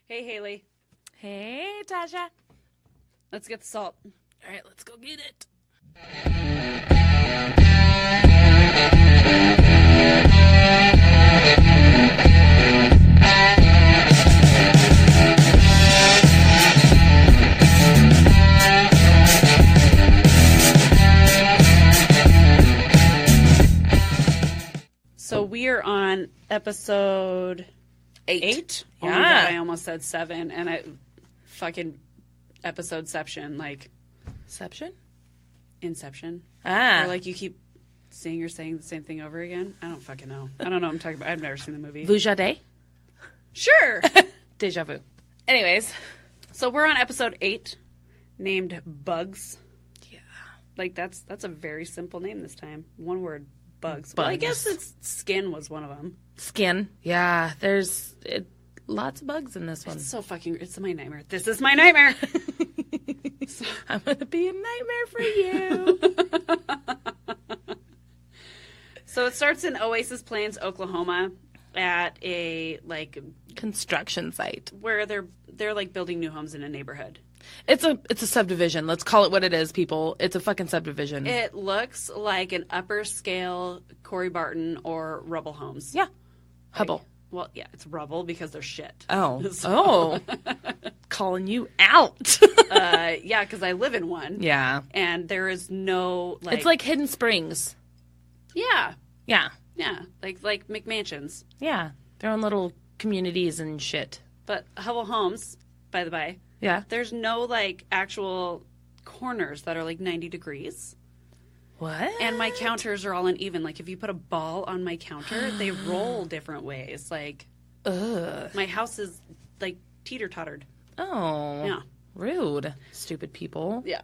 Hey, Haley. Hey, Tasha. Let's get the salt. All right, let's go get it. So we are on episode 8. Yeah. Oh my God, I almost said 7, and I fucking episodeception, like Inception? Inception. Ah. Or like you keep saying you're saying the same thing over again. I don't fucking know. I don't know what I'm talking about. I've never seen the movie. Vujade? Sure. Deja vu. Anyways. So we're on episode 8, named Bugs. Yeah. Like that's a very simple name this time. One word. Bugs. Well, I guess it's skin was one of them. Skin. Yeah, there's lots of bugs in this one. It's so fucking... It's my nightmare. This is my nightmare. I'm going to be a nightmare for you. So it starts in Oasis Plains, Oklahoma, at a Construction site. where they're like building new homes in a neighborhood. It's a subdivision. Let's call it what it is, people. It's a fucking subdivision. It looks like an upper scale Corey Barton or Rubble homes. Yeah. Hubble. Well, yeah, it's rubble because they're shit. Oh. So- Oh. Calling you out. Yeah, because I live in one. Yeah. And there is no It's like Hidden Springs. yeah, Yeah. like McMansions. Yeah. Their own little communities and shit. But Hubble Homes, by the by, Yeah. there's no actual corners that are 90 degrees. What? And my counters are all uneven. Like if you put a ball on my counter, they roll different ways. Ugh. My house is teeter-tottered. Oh. Yeah. Rude. Stupid people. Yeah.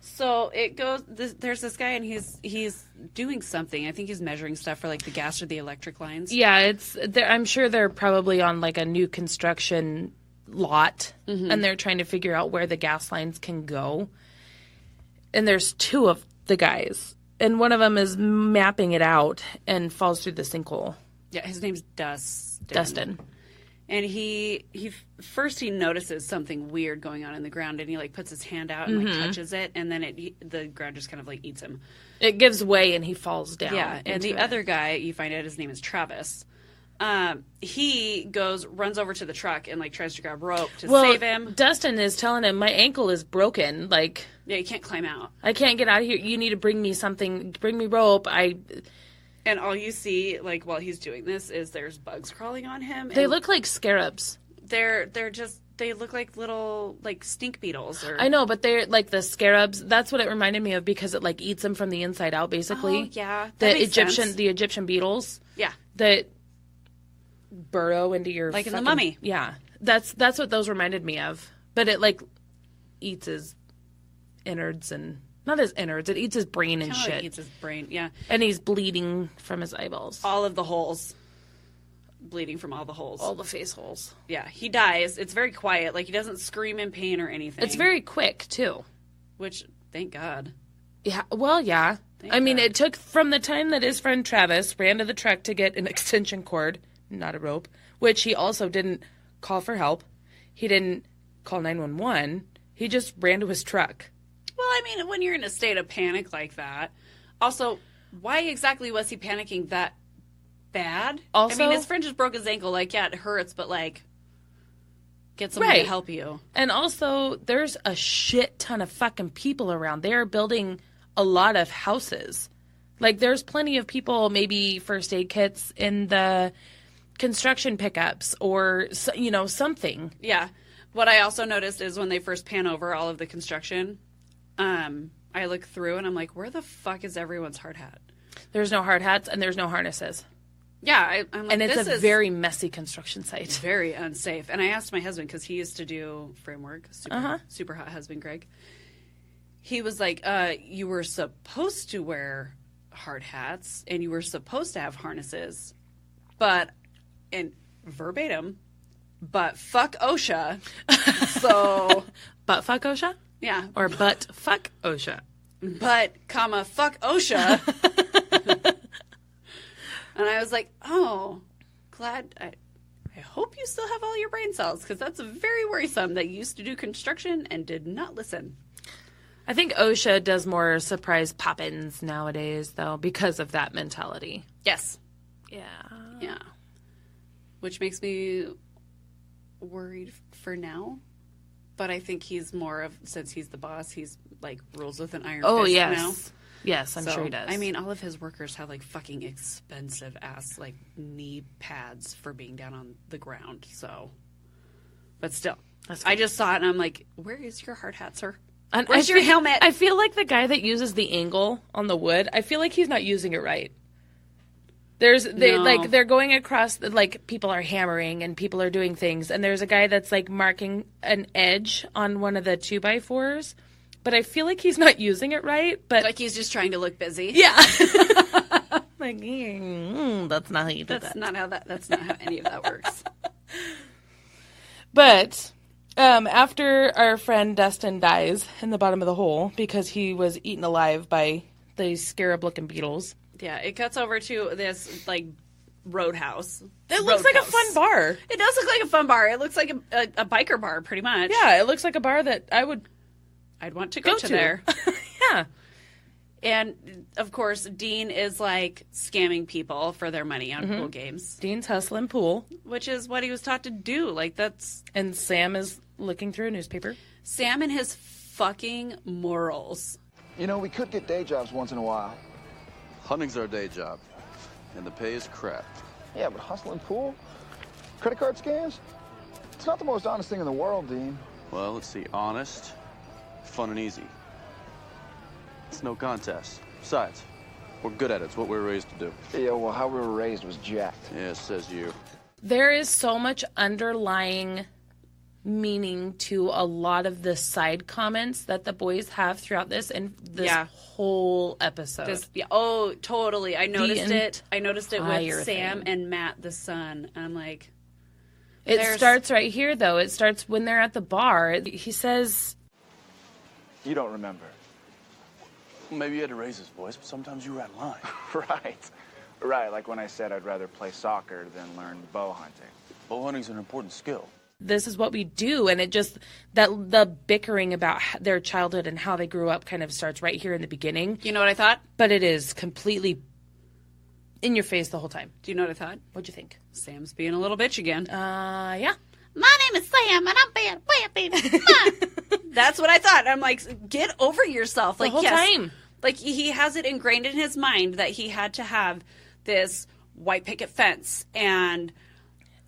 So it goes. There's this guy, and he's doing something. I think he's measuring stuff for the gas or the electric lines. Yeah, I'm sure they're probably on a new construction lot, and they're trying to figure out where the gas lines can go. And there's 2 of the guys, and one of them is mapping it out and falls through the sinkhole. Yeah, his name's Dustin. Dustin. And he first notices something weird going on in the ground, and he puts his hand out and touches it, and then the ground just kind of eats him. It gives way, and he falls down. Yeah, and the into it. other guy, you find out his name is Travis. He runs over to the truck and tries to grab rope to save him. Dustin is telling him, my ankle is broken. Yeah, he can't climb out. I can't get out of here. You need to bring me something. Bring me rope. And all you see, while he's doing this, is there's bugs crawling on him. They and look like scarabs. They look like little stink beetles. Or I know, but they're like the scarabs. That's what it reminded me of because it eats them from the inside out, basically. Oh, yeah. The That makes sense. Egyptian beetles. Yeah. That burrow into your in The Mummy. Yeah. That's what those reminded me of. But it eats his innards and not his innards. It eats his brain and shit. It eats his brain. Yeah. And he's bleeding from his eyeballs. All of the holes. Bleeding from all the holes. All the face holes. Yeah. He dies. It's very quiet. He doesn't scream in pain or anything. It's very quick, too. Which, thank God. Yeah. Well, yeah. Thank I mean, God. it took from the time that his friend Travis ran to the truck to get an extension cord, not a rope, which he also didn't call for help. He didn't call 911. He just ran to his truck. Well, I mean, when you're in a state of panic like that. Also, why exactly was he panicking that bad? Also, I mean, his friend just broke his ankle. Yeah, it hurts, but get someone to help you. And also, there's a shit ton of fucking people around. They are building a lot of houses. There's plenty of people, maybe first aid kits in the construction pickups or, something. Yeah. What I also noticed is when they first pan over all of the construction, I look through and I'm like, where the fuck is everyone's hard hat? There's no hard hats and there's no harnesses. Yeah. I'm like, and it's this is very messy construction site. Very unsafe. And I asked my husband, because he used to do framework, super hot husband, Greg. He was like, you were supposed to wear hard hats and you were supposed to have harnesses, but, and verbatim, but fuck OSHA. So. But fuck OSHA? Yeah. Or but fuck OSHA. But, fuck OSHA. And I was like, oh, glad I I hope you still have all your brain cells, because that's very worrisome that you used to do construction and did not listen. I think OSHA does more surprise pop-ins nowadays, though, because of that mentality. Yes. Yeah. Yeah. Which makes me worried for now. But I think he's more of, since he's the boss, he's like rules with an iron fist now. Yes, I'm sure he does. I mean, all of his workers have like fucking expensive ass like knee pads for being down on the ground. So, but still, I just saw it and I'm like, where is your hard hat, sir? And where's your helmet? I feel like the guy that uses the angle on the wood, I feel like he's not using it right. They're going across, like, people are hammering and people are doing things, and there's a guy that's like marking an edge on one of the 2x4s, but I feel like he's not using it right. But like he's just trying to look busy. Yeah. Like, that's not how you do that. That's not how any of that works. But after our friend Dustin dies in the bottom of the hole because he was eaten alive by these scarab-looking beetles. Yeah, it cuts over to this, like, roadhouse. It looks like a fun bar. It does look like a fun bar. It looks like a biker bar, pretty much. Yeah, it looks like a bar that I'd want to go to there. Yeah. And, of course, Dean is, like, scamming people for their money on pool games. Dean's hustling pool. Which is what he was taught to do. Like, that's... And Sam is looking through a newspaper. Sam and his fucking morals. You know, we could get day jobs once in a while. Hunting's our day job, and the pay is crap. Yeah, but hustling pool? Credit card scams? It's not the most honest thing in the world, Dean. Well, let's see, honest, fun and easy. It's no contest. Besides, we're good at it. It's what we were raised to do. Yeah, well, how we were raised was jacked. Yeah, says you. There is so much underlying meaning to a lot of the side comments that the boys have throughout this and this whole episode. Oh, totally. I noticed it. I noticed it with Sam thing. And Matt, the son. I'm like... It starts right here, though. It starts when they're at the bar. He says... You don't remember. Well, maybe you had to raise his voice, but sometimes you were out of line. Right, like when I said I'd rather play soccer than learn bow hunting. Bow hunting's an important skill. This is what we do, and it just the bickering about their childhood and how they grew up kind of starts right here in the beginning. You know what I thought? But it is completely in your face the whole time. Do you know what I thought? What'd you think? Sam's being a little bitch again. Yeah. My name is Sam, and I'm bad. Way baby. That's what I thought. I'm like, get over yourself. Like, the whole time. Like, he has it ingrained in his mind that he had to have this white picket fence and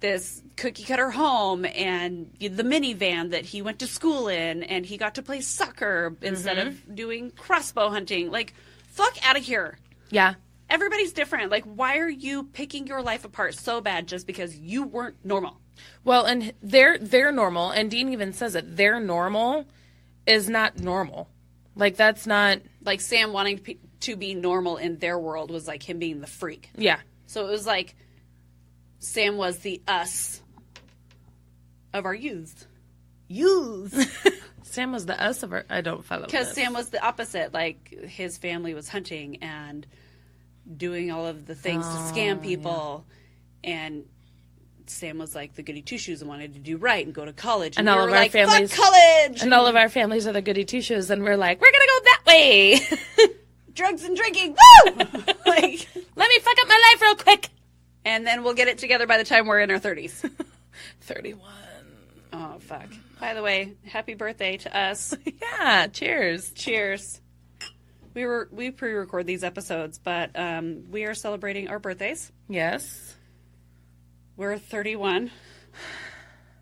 this cookie cutter home and the minivan that he went to school in, and he got to play soccer instead of doing crossbow hunting. Like, fuck out of here. Yeah. Everybody's different. Like, why are you picking your life apart so bad just because you weren't normal? Well, and they're normal, and Dean even says it. Their normal is not normal. Like, that's not... Like, Sam wanting to be normal in their world was like him being the freak. Yeah. So it was like Sam was the us of our youth. Sam was the us of our... I don't follow because Sam was the opposite. Like, his family was hunting and doing all of the things to scam people. Yeah. And Sam was like the goody two-shoes and wanted to do right and go to college. And all of our families... Fuck college! And all of our families are the goody two-shoes, and we're like, we're going to go that way! Drugs and drinking, woo! Like, let me fuck up my life real quick! And then we'll get it together by the time we're in our 30s. 31. Oh, fuck. By the way, happy birthday to us. Yeah, cheers. Cheers. We pre-record these episodes, but we are celebrating our birthdays. Yes. We're 31.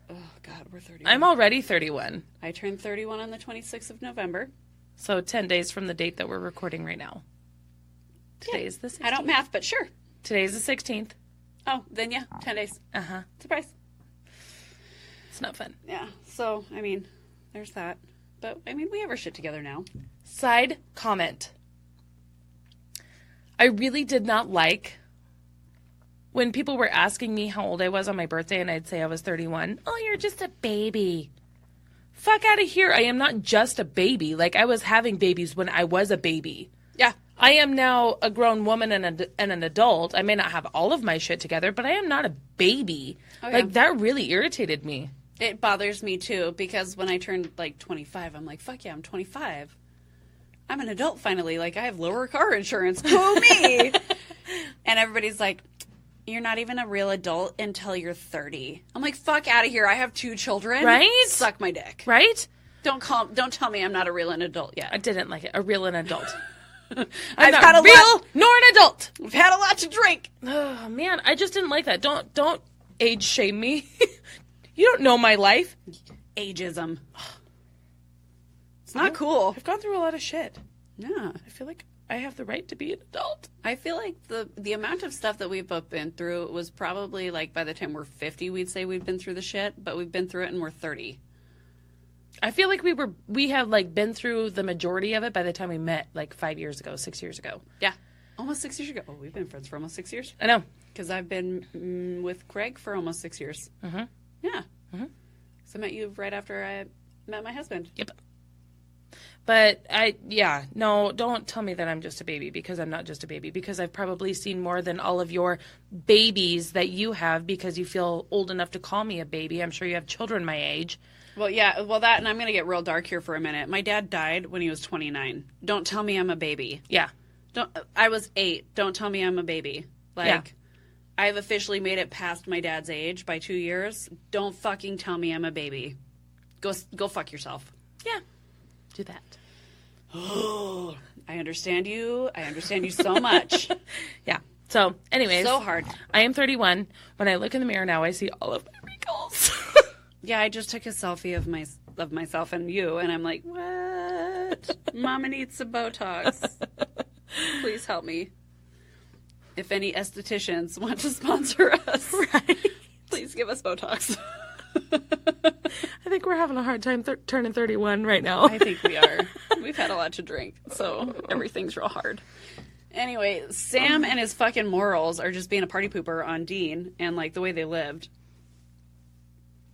Oh, God, we're 31. I'm already 31. I turned 31 on the 26th of November. So 10 days from the date that we're recording right now. Today's the 16th. I don't math, but sure. Today's the 16th. Oh, then yeah, 10 days. Uh-huh. Surprise. It's not fun. Yeah, so, I mean, there's that. But, I mean, we have our shit together now. Side comment. I really did not like when people were asking me how old I was on my birthday and I'd say I was 31. Oh, you're just a baby. Fuck out of here. I am not just a baby. Like, I was having babies when I was a baby. Yeah. I am now a grown woman and an adult. I may not have all of my shit together, but I am not a baby. Oh, yeah. Like, that really irritated me. It bothers me, too, because when I turned, like, 25, I'm like, fuck yeah, I'm 25. I'm an adult, finally. Like, I have lower car insurance. Who me? And everybody's like, you're not even a real adult until you're 30. I'm like, fuck out of here. I have 2 children. Right? Suck my dick. Right? Don't tell me I'm not a real adult yet. I didn't like it. A real an adult. I've had a real lot, nor an adult. I've had a lot to drink. Oh, man. I just didn't like that. Don't age shame me. You don't know my life. Ageism. It's not cool. I've gone through a lot of shit. Yeah. I feel like I have the right to be an adult. I feel like the amount of stuff that we've both been through was probably like by the time we're 50, we'd say we've been through the shit, but we've been through it and we're 30. I feel like we have like been through the majority of it by the time we met like 5 years ago, 6 years ago. Yeah. Almost 6 years ago. Oh, we've been friends for almost 6 years. I know. Because I've been with Craig for almost 6 years. Mm-hmm. Yeah. Mm-hmm. So I met you right after I met my husband. Yep. But don't tell me that I'm just a baby, because I'm not just a baby, because I've probably seen more than all of your babies that you have because you feel old enough to call me a baby. I'm sure you have children my age. Well, yeah, that, and I'm going to get real dark here for a minute. My dad died when he was 29. Don't tell me I'm a baby. Yeah. I was 8. Don't tell me I'm a baby. Like, yeah. I've officially made it past my dad's age by 2 years. Don't fucking tell me I'm a baby. Go fuck yourself. Yeah. Do that. Oh, I understand you. I understand you so much. Yeah. So, anyways. So hard. I am 31. When I look in the mirror now, I see all of my wrinkles. Yeah, I just took a selfie of myself and you, and I'm like, what? Mama needs some Botox. Please help me. If any estheticians want to sponsor us, right. Please give us Botox. I think we're having a hard time turning 31 right now. I think we are. We've had a lot to drink, so everything's real hard. Anyway, Sam and his fucking morals are just being a party pooper on Dean and, like, the way they lived.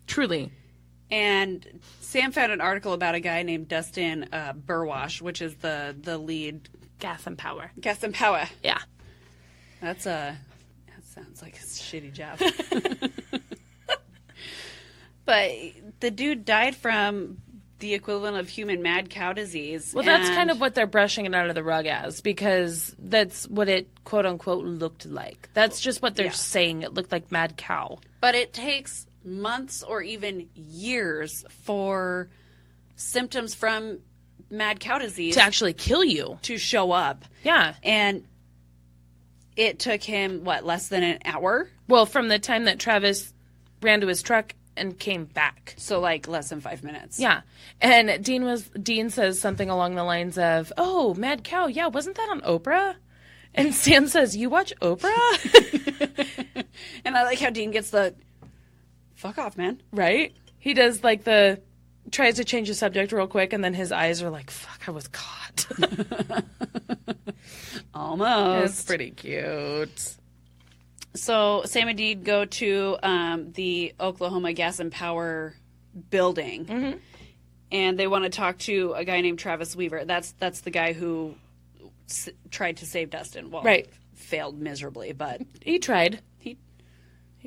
Truly. And Sam found an article about a guy named Dustin Burwash, which is the lead. Gas and Power. Gas and Power. Yeah. That sounds like a shitty job. But the dude died from the equivalent of human mad cow disease. Well, that's kind of what they're brushing it under the rug as, because that's what it, quote unquote, looked like. That's just what they're saying. It looked like mad cow. But it takes months or even years for symptoms from mad cow disease to actually kill you, to show up. Yeah. And it took him, less than an hour? Well, from the time that Travis ran to his truck and came back. So, like, less than 5 minutes. Yeah. And Dean says something along the lines of, oh, mad cow, yeah, wasn't that on Oprah? And Sam says, you watch Oprah? And I like how Dean gets the, fuck off, man. Right? He does, like, tries to change the subject real quick, and then his eyes are like, fuck, I was caught. Almost. It's pretty cute. So Sam and Dean go to the Oklahoma Gas and Power building, mm-hmm. and they want to talk to a guy named Travis Weaver. That's the guy who tried to save Dustin. Well, right. Failed miserably, but he tried. He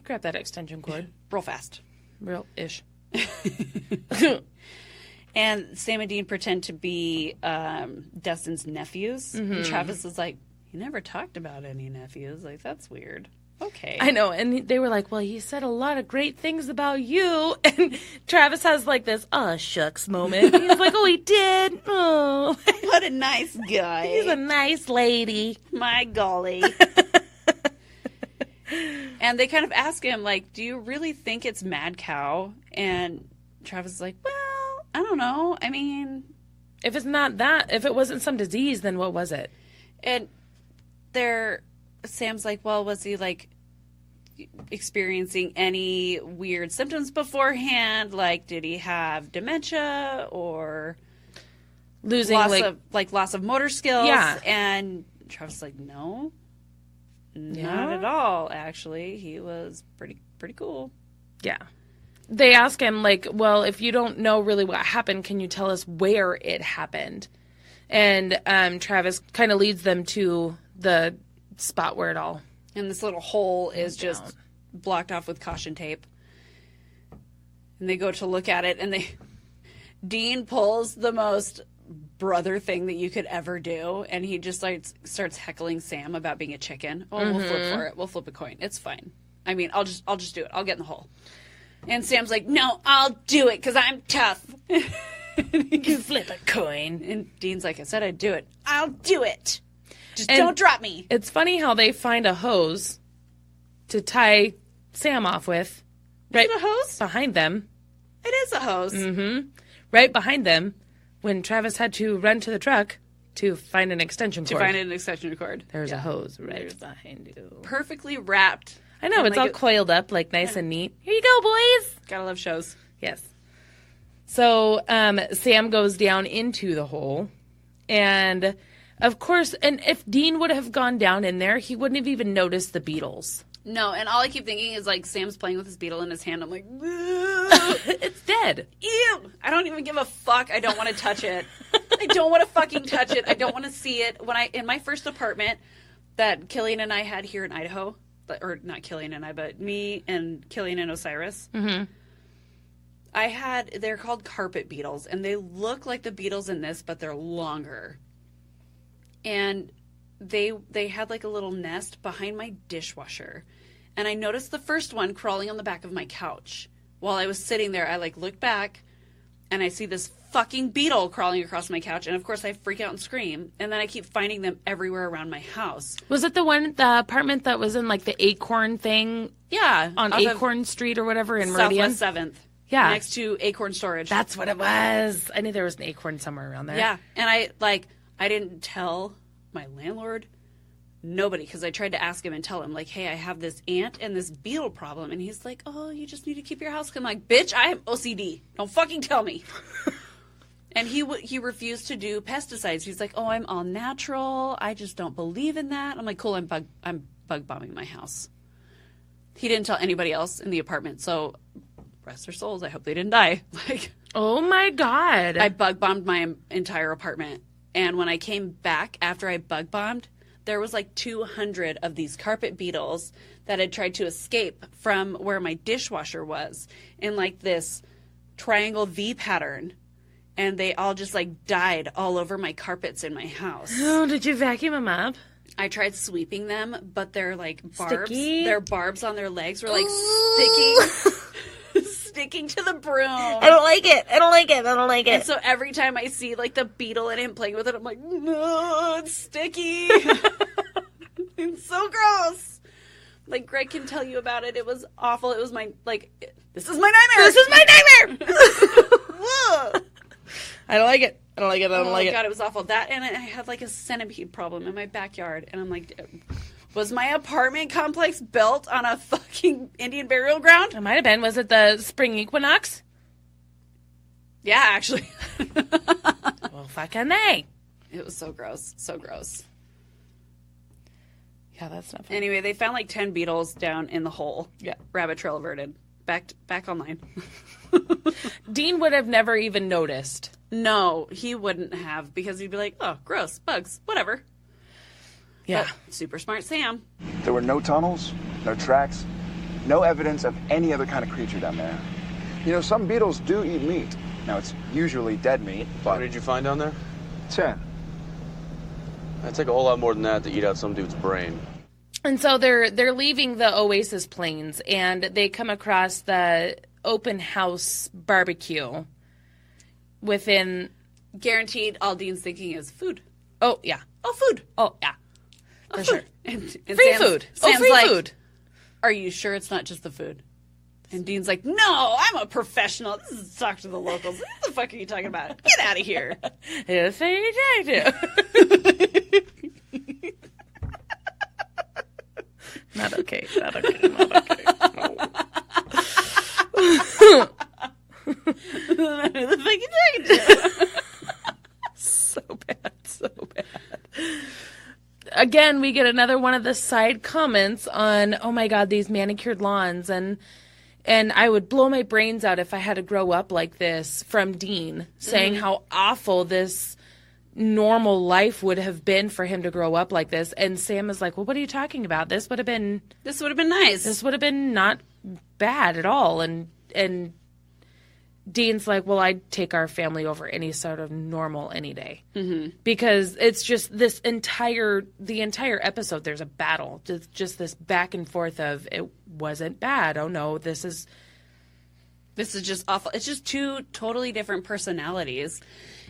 grabbed that extension cord real fast, real-ish. And Sam and Dean pretend to be Dustin's nephews, mm-hmm. and Travis is like, "He never talked about any nephews. Like, that's weird." Okay. I know. And they were like, well, he said a lot of great things about you. And Travis has like this, oh, shucks moment. He's like, oh, he did? Oh. What a nice guy. He's a nice lady. My golly. And they kind of ask him, like, do you really think it's mad cow? And Travis is like, well, I don't know. I mean, if it's not that, if it wasn't some disease, then what was it? And Sam's like, well, was he, like, experiencing any weird symptoms beforehand? Like, did he have dementia or losing loss of motor skills? Yeah. And Travis is like, no, not at all. Actually, he was pretty cool. Yeah. They ask him, like, well, if you don't know really what happened, can you tell us where it happened? And Travis kind of leads them to the spot where it all... And this little hole is just blocked off with caution tape. And they go to look at it, and Dean pulls the most brother thing that you could ever do, and he just starts heckling Sam about being a chicken. Oh, we'll flip for it. We'll flip a coin. It's fine. I mean, I'll just do it. I'll get in the hole. And Sam's like, no, I'll do it because I'm tough. You flip a coin. And Dean's like, I said I'd do it. I'll do it. Just don't drop me. It's funny how they find a hose to tie Sam off with. Right, is it a hose? Behind them. It is a hose. Mm-hmm. Right behind them when Travis had to run to the truck to find an extension cord. There's a hose right behind you. Perfectly wrapped. I know, it's all coiled up, like nice and neat. Here you go, boys. Gotta love shows. Yes. So Sam goes down into the hole, and of course, and if Dean would have gone down in there, he wouldn't have even noticed the beetles. No, and all I keep thinking is, like, Sam's playing with his beetle in his hand. I'm like, it's dead. Ew. I don't even give a fuck. I don't want to touch it. I don't want to fucking touch it. I don't want to see it. In my first apartment that Killian and I had here in Idaho, or not Killian and I, but me and Killian and Osiris, they're called carpet beetles, and they look like the beetles in this, but they're longer. And they had like a little nest behind my dishwasher. And I noticed the first one crawling on the back of my couch. While I was sitting there, I like look back and I see this fucking beetle crawling across my couch. And of course I freak out and scream. And then I keep finding them everywhere around my house. Was it the apartment that was in like the Acorn thing? Yeah. On Acorn Street or whatever in Meridian? Southwest 7th. Yeah. Next to Acorn Storage. That's what it was. I knew there was an Acorn somewhere around there. Yeah. And I didn't tell my landlord, nobody, because I tried to ask him and tell him, like, hey, I have this ant and this beetle problem. And he's like, oh, you just need to keep your house clean. I'm like, bitch, I have OCD. Don't fucking tell me. And he refused to do pesticides. He's like, oh, I'm all natural. I just don't believe in that. I'm like, cool, I'm bug bombing my house. He didn't tell anybody else in the apartment, so rest their souls. I hope they didn't die. Like, oh my God. I bug bombed my entire apartment. And when I came back after I bug bombed, there was like 200 of these carpet beetles that had tried to escape from where my dishwasher was in like this triangle V pattern. And they all just like died all over my carpets in my house. Oh, did you vacuum them up? I tried sweeping them, but they're like barbs. Sticky? Their barbs on their legs were like sticking to the broom. I don't like it. And so every time I see like the beetle and him playing with it, I'm like, no, it's sticky. It's so gross. Like, Greg can tell you about it. It was awful. It was this is my nightmare. Whoa. I don't like it. Oh my God, it was awful. That, and I had like a centipede problem in my backyard. And I'm like, was my apartment complex built on a fucking Indian burial ground? It might have been. Was it the spring equinox? Yeah, actually. Well, fucking A. It was so gross. So gross. Yeah, that's not fun. Anyway, they found like 10 beetles down in the hole. Yeah. Rabbit trail averted. Back online. Dean would have never even noticed. No, he wouldn't have, because he'd be like, oh, gross, bugs, whatever. Yeah. But super smart Sam. There were no tunnels, no tracks, no evidence of any other kind of creature down there. You know, some beetles do eat meat. Now, it's usually dead meat, but... What did you find down there? 10. I'd take a whole lot more than that to eat out some dude's brain. And so they're leaving the Oasis Plains, and they come across the open house barbecue within... Guaranteed all Dean's thinking is food. Oh, yeah. Oh, food. Oh, yeah. For sure. And free food. Sam's free like, food. Are you sure it's not just the food? And Dean's like, no, I'm a professional. This is talk to the locals. What the fuck are you talking about? Get out of here. Yes, you Not okay. Not okay. Not okay. What the fuck are you talking to? So bad. So bad. Again, we get another one of the side comments on, oh my God, these manicured lawns. And I would blow my brains out if I had to grow up like this, from Dean, saying how awful this normal life would have been for him to grow up like this. And Sam is like, well, what are you talking about? This would have been nice. This would have been not bad at all. And Dean's like, well, I'd take our family over any sort of normal any day. Mm-hmm. Because it's just the entire episode, there's a battle. Just this back and forth of, it wasn't bad. Oh, no, this is just awful. It's just two totally different personalities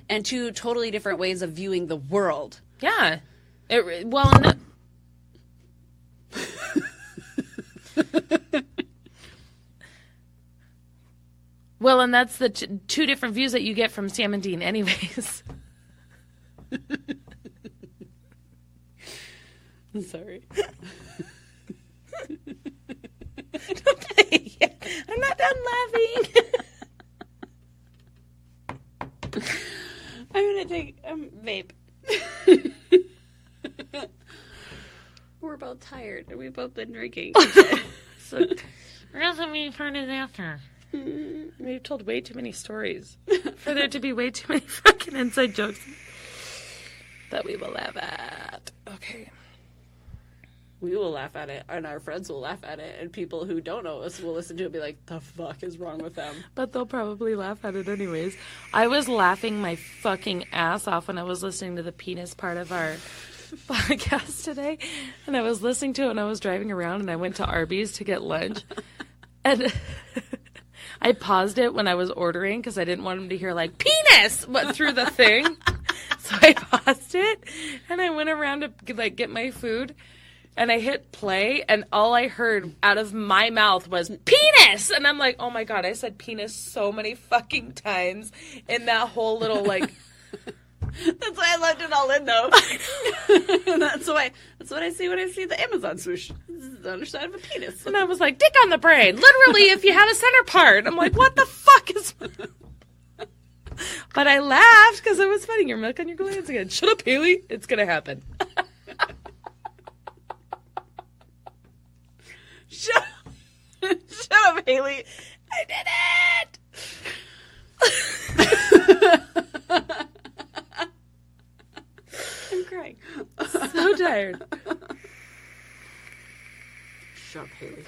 and two totally different ways of viewing the world. Yeah. Well, and that's the two different views that you get from Sam and Dean anyways. I'm sorry. I'm not done laughing. I'm going to take a vape. We're both tired and we've both been drinking. So, we're going to be parties after. We've told way too many stories for there to be way too many fucking inside jokes that we will laugh at. Okay. We will laugh at it, and our friends will laugh at it, and people who don't know us will listen to it and be like, the fuck is wrong with them? But they'll probably laugh at it anyways. I was laughing my fucking ass off when I was listening to the penis part of our podcast today, and I was listening to it and I was driving around, and I went to Arby's to get lunch, and I paused it when I was ordering because I didn't want him to hear like penis through the thing. So I paused it and I went around to like get my food and I hit play and all I heard out of my mouth was penis. And I'm like, oh my God, I said penis so many fucking times in that whole little like. That's why I left it all in though. That's what I see when I see the Amazon swoosh. This is the underside of a penis. And I was like, dick on the brain. Literally, if you have a center part. I'm like, what the fuck is... But I laughed because it was funny. Your milk on your glands again. Shut up, Haley. It's going to happen. Shut up, Haley. I did it. I'm crying. So tired. Shut up, Haley.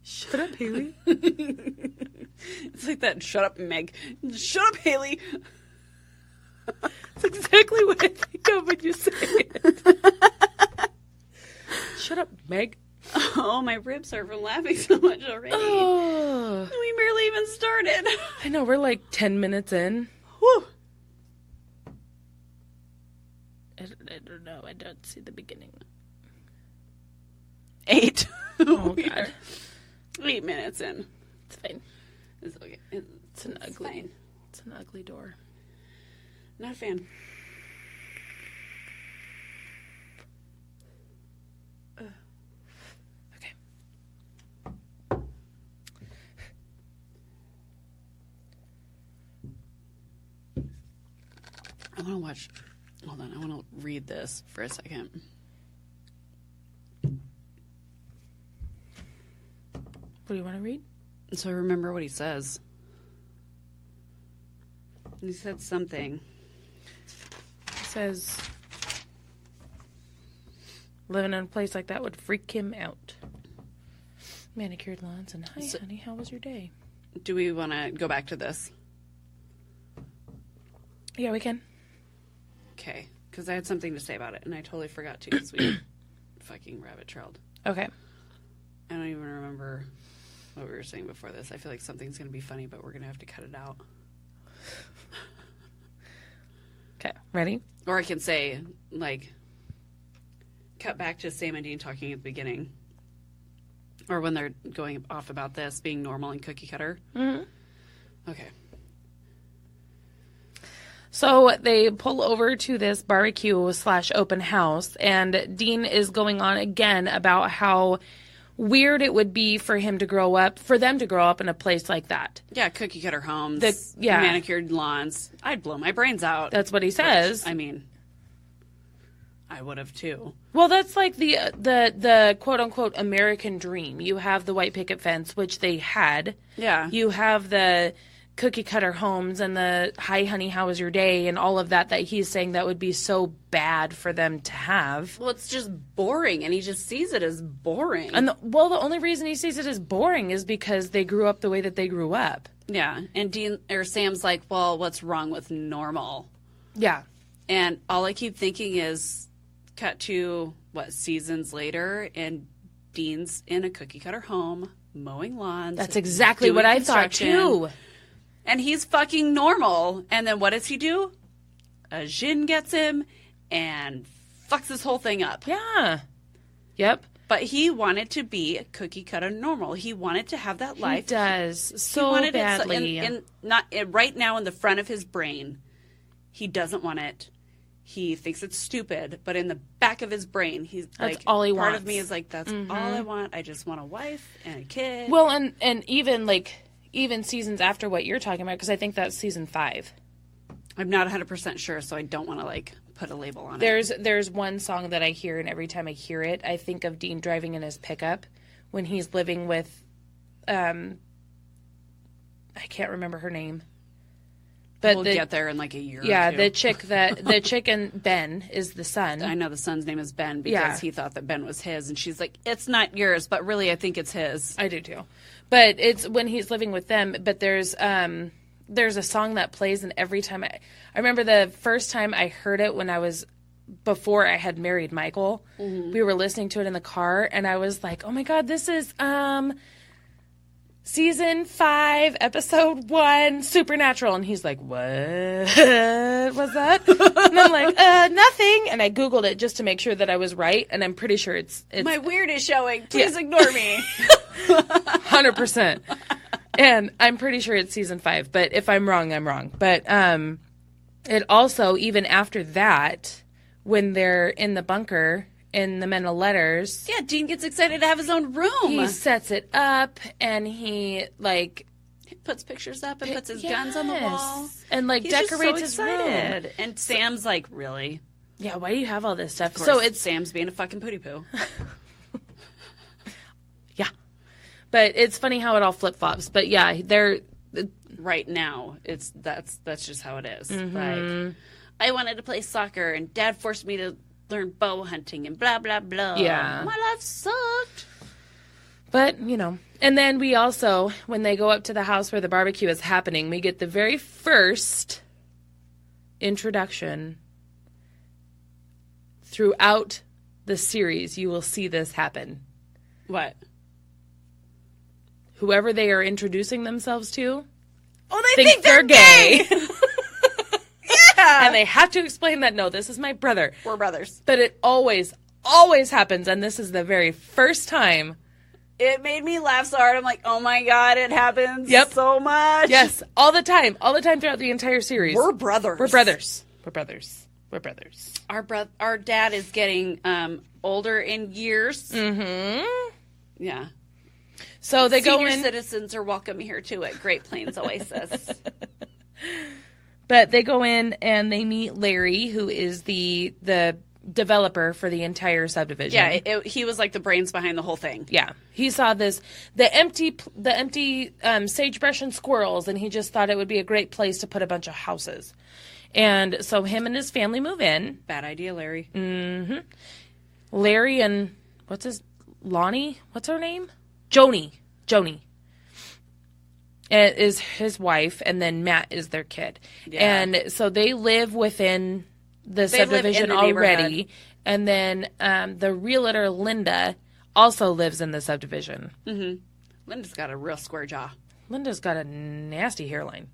Shut up, Haley. It's like that shut up, Meg. Shut up, Haley. That's exactly what I think of when you say it. Shut up, Meg. Oh, my ribs hurt from laughing so much already. Oh. We barely even started. I know, we're like 10 minutes in. Whew. I don't know. I don't see the beginning. 8. Oh, God. 8 minutes in. It's fine. It's okay. It's an ugly door. Not a fan. Okay. I want to watch. Hold on. I want to read this for a second. What do you want to read? So I remember what he says. He said something. He says, living in a place like that would freak him out. Manicured lawns and, hi, honey, how was your day? Do we want to go back to this? Yeah, we can. Okay. Because I had something to say about it, and I totally forgot to because we fucking rabbit trailed. Okay. I don't even remember what we were saying before this. I feel like something's going to be funny, but we're going to have to cut it out. Okay, ready? Or I can say, like, cut back to Sam and Dean talking at the beginning. Or when they're going off about this being normal and cookie cutter. Mm-hmm. Okay. So they pull over to this barbecue / open house, and Dean is going on again about how weird it would be for them to grow up in a place like that. Yeah, cookie cutter homes, manicured lawns. I'd blow my brains out. That's what he says. Which, I mean, I would have too. Well, that's like the quote unquote American dream. You have the white picket fence, which they had. Yeah. You have the cookie cutter homes and the hi honey, how was your day, and all of that he's saying that would be so bad for them to have. Well, it's just boring, and he just sees it as boring. And the only reason he sees it as boring is because they grew up the way that they grew up. Yeah, and Sam's like, well, what's wrong with normal? Yeah. And all I keep thinking is, cut to, seasons later, and Dean's in a cookie-cutter home, mowing lawns. That's exactly what I thought, too. And he's fucking normal. And then what does he do? A Jin gets him and fucks this whole thing up. Yeah. Yep. But he wanted to be a cookie-cutter normal. He wanted to have that life. He does. So badly. Right now in the front of his brain, he doesn't want it. He thinks it's stupid, but in the back of his brain, that's all he wants. Part of me is like, that's all I want. I just want a wife and a kid. Well, and even seasons after what you're talking about, because I think that's season 5. I'm not 100% sure, so I don't want to put a label on it. There's one song that I hear, and every time I hear it, I think of Dean driving in his pickup when he's living with, I can't remember her name. But we'll get there in a year or two. Yeah, the chick and Ben is the son. I know the son's name is Ben because he thought that Ben was his, and she's like, it's not yours, but really I think it's his. I do too. But it's when he's living with them, but there's a song that plays, and every time I remember the first time I heard it before I had married Michael, we were listening to it in the car, and I was like, oh my God, this is Season 5, Episode 1, Supernatural. And he's like, what was that? And I'm like, nothing. And I Googled it just to make sure that I was right. And I'm pretty sure it's my weird is showing. Please ignore me. 100%. And I'm pretty sure it's season 5. But if I'm wrong, I'm wrong. But it also, even after that, when they're in the bunker in the Men of Letters. Yeah, Dean gets excited to have his own room. He sets it up, and he puts pictures up and puts his guns on the wall. And He's decorates just so his excited. room. And Sam's like, really? Yeah, why do you have all this stuff? So it's Sam's being a fucking pooty poo. Yeah. But it's funny how it all flip-flops. But yeah, they're right now, that's just how it is. Like, I wanted to play soccer, and Dad forced me to learn bow hunting and blah, blah, blah. Yeah. My life sucked. But, and then we also, when they go up to the house where the barbecue is happening, we get the very first introduction. Throughout the series, you will see this happen. What? Whoever they are introducing themselves to, they think they're gay. Yeah. And they have to explain that, no, this is my brother. We're brothers. But it always, always happens, and this is the very first time. It made me laugh so hard. I'm like, oh my God, it happens so much. Yes, all the time throughout the entire series. We're brothers. We're brothers. We're brothers. We're brothers. Our dad is getting older in years. Mm-hmm. Yeah. So they go in. Senior citizens are welcome here too at Great Plains Oasis. But they go in and they meet Larry, who is the developer for the entire subdivision. Yeah, he was like the brains behind the whole thing. Yeah, he saw the empty sagebrush and squirrels, and he just thought it would be a great place to put a bunch of houses. And so him and his family move in. Bad idea, Larry. Mm-hmm. Larry and Lonnie? What's her name? Joni is his wife, and then Matt is their kid. Yeah. And so they live within the subdivision already. And then the realtor, Linda, also lives in the subdivision. Mm-hmm. Linda's got a real square jaw. Linda's got a nasty hairline.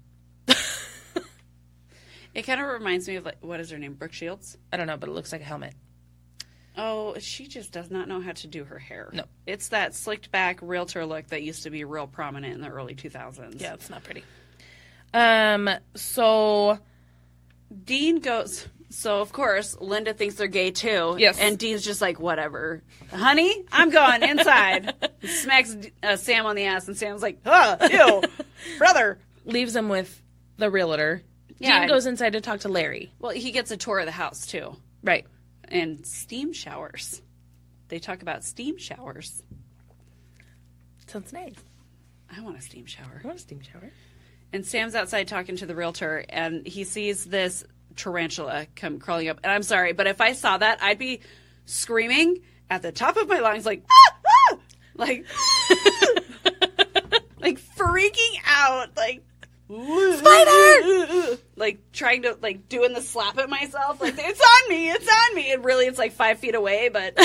It kind of reminds me of, what is her name? Brooke Shields? I don't know, but it looks like a helmet. Oh, she just does not know how to do her hair. No. It's that slicked back realtor look that used to be real prominent in the early 2000s. Yeah, it's not pretty. So Dean goes... So, of course, Linda thinks they're gay, too. Yes. And Dean's just like, whatever. Honey, I'm going inside. He smacks Sam on the ass, and Sam's like, ew, brother. Leaves him with the realtor. Yeah. Dean goes inside to talk to Larry. Well, he gets a tour of the house, too. Right. And steam showers. They talk about steam showers. Sounds nice. I want a steam shower. I want a steam shower. And Sam's outside talking to the realtor, and he sees this tarantula come crawling up. And I'm sorry, but if I saw that, I'd be screaming at the top of my lungs, like, ah, ah! Like, like freaking out, like, spider! Like trying to, like, doing the slap at myself, like, it's on me, it's on me. And really, it's like 5 feet away, but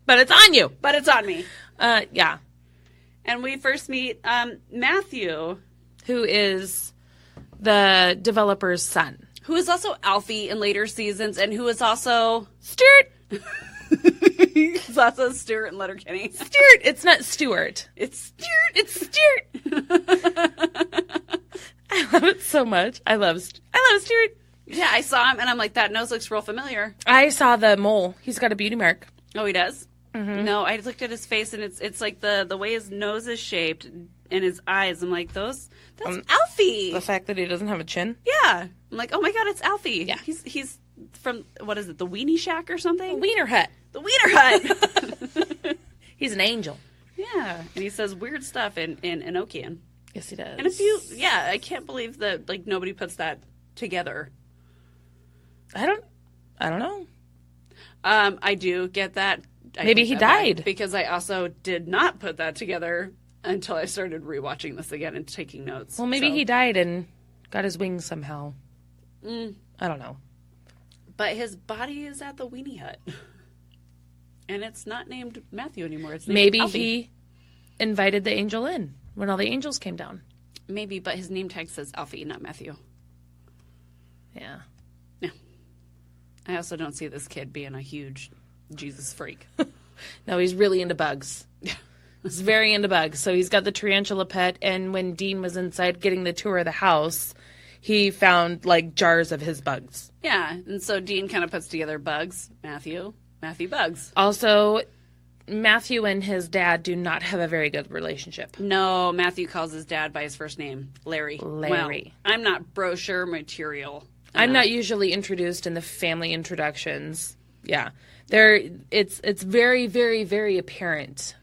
but it's on you. But it's on me. Yeah. And we first meet Matthew, who is the developer's son, who is also Alfie in later seasons, and who is also Stuart. He's also Stuart in Letterkenny. Stuart. It's not Stuart. It's Stuart. It's Stuart. I love it so much. I love Stuart. Yeah, I saw him, and I'm like, that nose looks real familiar. I saw the mole. He's got a beauty mark. Oh, he does? Mm-hmm. No, I looked at his face, and it's like the way his nose is shaped and his eyes. I'm like, that's Alfie. The fact that he doesn't have a chin. Yeah. I'm like, oh my God, it's Alfie. Yeah. He's from, what is it, the Weenie Shack or something? The Wiener Hut. The Wiener Hut. He's an angel. Yeah. And he says weird stuff in Enochian. Yes, he does. And I can't believe that, like, nobody puts that together. I don't know. I do get that. Maybe he died. Because I also did not put that together until I started rewatching this again and taking notes. Well, maybe he died and got his wings somehow. I don't know. But his body is at the Weenie Hut. And it's not named Matthew anymore. It's named Maybe Alfie. he invited the angel in when all the angels came down. Maybe, but his name tag says Alfie, not Matthew. Yeah. Yeah. I also don't see this kid being a huge Jesus freak. No, he's really into bugs. He's very into bugs. So he's got the tarantula pet, and when Dean was inside getting the tour of the house, he found, like, jars of his bugs. Yeah, and so Dean kind of puts together bugs. Matthew Bugs. Also, Matthew and his dad do not have a very good relationship. No, Matthew calls his dad by his first name, Larry. Larry. Well, I'm not brochure material. I'm not usually introduced in the family introductions. Yeah. It's very, very, very apparent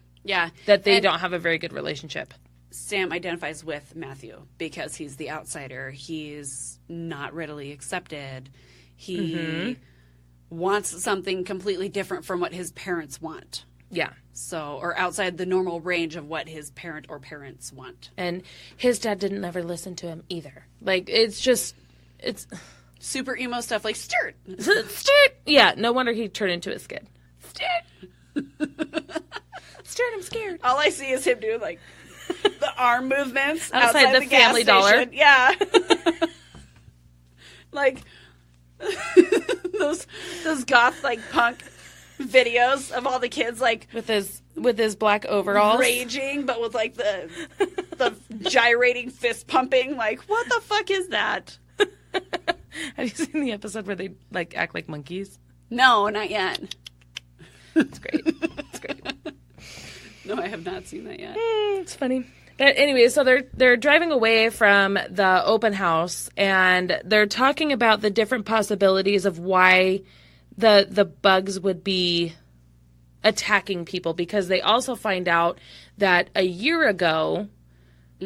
that they don't have a very good relationship. Sam identifies with Matthew because he's the outsider. He's not readily accepted. He wants something completely different from what his parents want. Yeah. So, or outside the normal range of what his parent or parents want. And his dad didn't ever listen to him either. Like, it's super emo stuff like Stuart. Stuart. Yeah, no wonder he turned into a skid. Stuart. Stuart, I'm scared. All I see is him doing, like, the arm movements outside the Family Dollar. Yeah. Like those goth, like, punk videos of all the kids, like, with his black overalls raging, but with, like, the gyrating fist pumping. Like, what the fuck is that? Have you seen the episode where they, like, act like monkeys? No, not yet. It's great. It's great. No, I have not seen that yet. It's funny. But anyway, so they're driving away from the open house, and they're talking about the different possibilities of why the bugs would be attacking people, because they also find out that a year ago,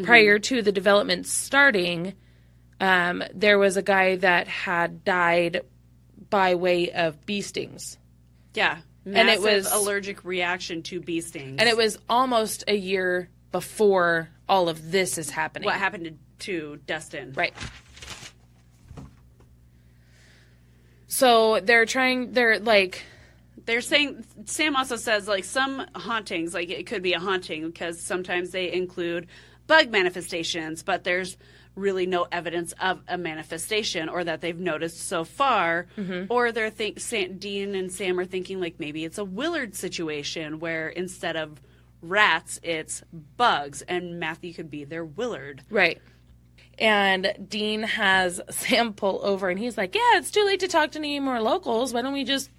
prior to the development starting, there was a guy that had died by way of bee stings. Yeah. Massive and it was allergic reaction to bee stings. And it was almost a year before all of this is happening. What happened to Dustin. Right. So they're saying, Sam also says, like, some hauntings, like, it could be a haunting because sometimes they include bug manifestations, but there's really no evidence of a manifestation or that they've noticed so far. Or Dean and Sam are thinking, like, maybe it's a Willard situation where instead of rats, it's bugs, and Matthew could be their Willard. Right. And Dean has Sam pull over, and he's like, yeah, it's too late to talk to any more locals. Why don't we just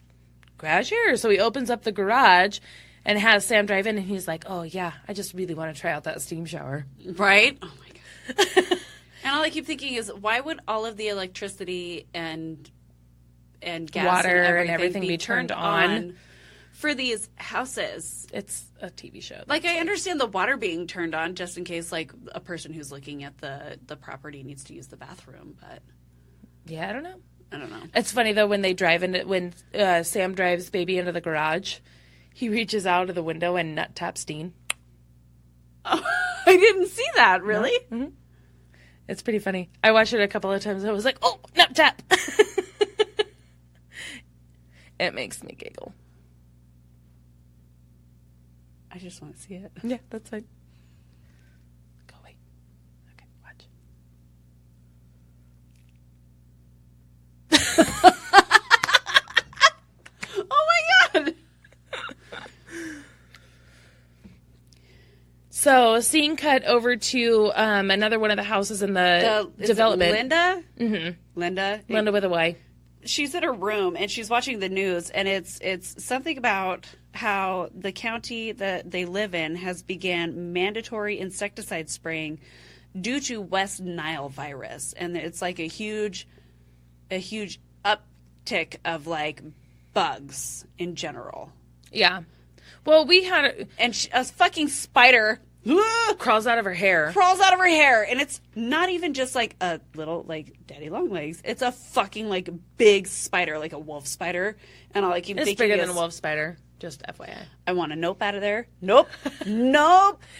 crash here? So he opens up the garage and has Sam drive in, and he's like, oh, yeah, I just really want to try out that steam shower. Right? Oh, my God. And all I keep thinking is, why would all of the electricity and and gas water and everything be turned on for these houses. It's a TV show. Like, I understand the water being turned on just in case, like, a person who's looking at the property needs to use the bathroom, but... Yeah, I don't know. It's funny, though, when they drive into... When Sam drives Baby into the garage, he reaches out of the window and nut taps Dean. Oh, I didn't see that, really? No? Mm-hmm. It's pretty funny. I watched it a couple of times and I was like, oh, nut tap! It makes me giggle. I just want to see it. Yeah, that's fine. Go away. Okay, watch. Oh my god! So, scene cut over to another one of the houses in the development. Linda? Mm-hmm. Linda with a Y. She's in her room and she's watching the news, and it's something about how the county that they live in has began mandatory insecticide spraying due to West Nile virus, and it's like a huge uptick of like bugs in general. Yeah. Well, we had a fucking spider crawls out of her hair. And it's not even just like a little like daddy long legs. It's a fucking like big spider, like a wolf spider. And I like keep thinking it's bigger than a wolf spider. Just FYI. I want a nope out of there. Nope. I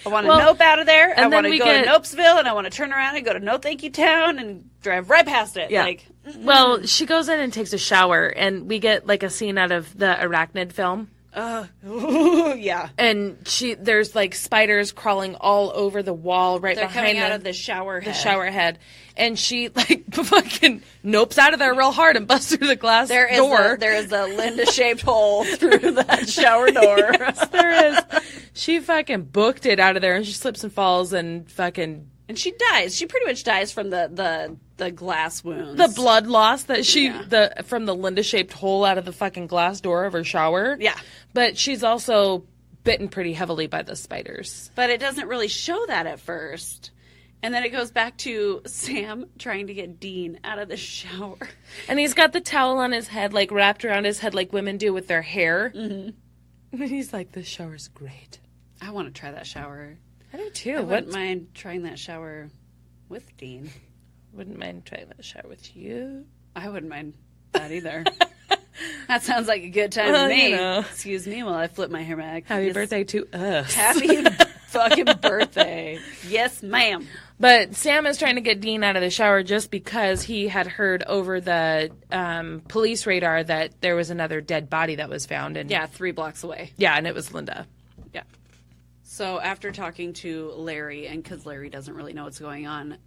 want a nope out of there. I want to go to Nopesville, and I want to turn around and go to No Thank You Town and drive right past it. Yeah. Like, well, she goes in and takes a shower, and we get like a scene out of the Arachnid film. Yeah. And there's like spiders crawling all over the wall They're behind coming out of the shower head. And she like fucking nopes out of there real hard and busts through the glass door. There is a Linda-shaped hole through that shower door. Yes, there is. She fucking booked it out of there, and she slips and falls and fucking... And she dies. She pretty much dies from the glass wounds. The blood loss that from the Linda-shaped hole out of the fucking glass door of her shower. Yeah. But she's also bitten pretty heavily by the spiders. But it doesn't really show that at first. And then it goes back to Sam trying to get Dean out of the shower. And he's got the towel on his head, like wrapped around his head like women do with their hair. Mm-hmm. And he's like, this shower's great. I want to try that shower. I do too. I wouldn't mind trying that shower with Dean. Wouldn't mind trying that shower with you. I wouldn't mind that either. That sounds like a good time to me. You know. Excuse me while I flip my hair back. Happy birthday to us. Happy fucking birthday. Yes, ma'am. But Sam is trying to get Dean out of the shower just because he had heard over the police radar that there was another dead body that was found. And 3 blocks away. Yeah, and it was Linda. Yeah. So after talking to Larry, and because Larry doesn't really know what's going on,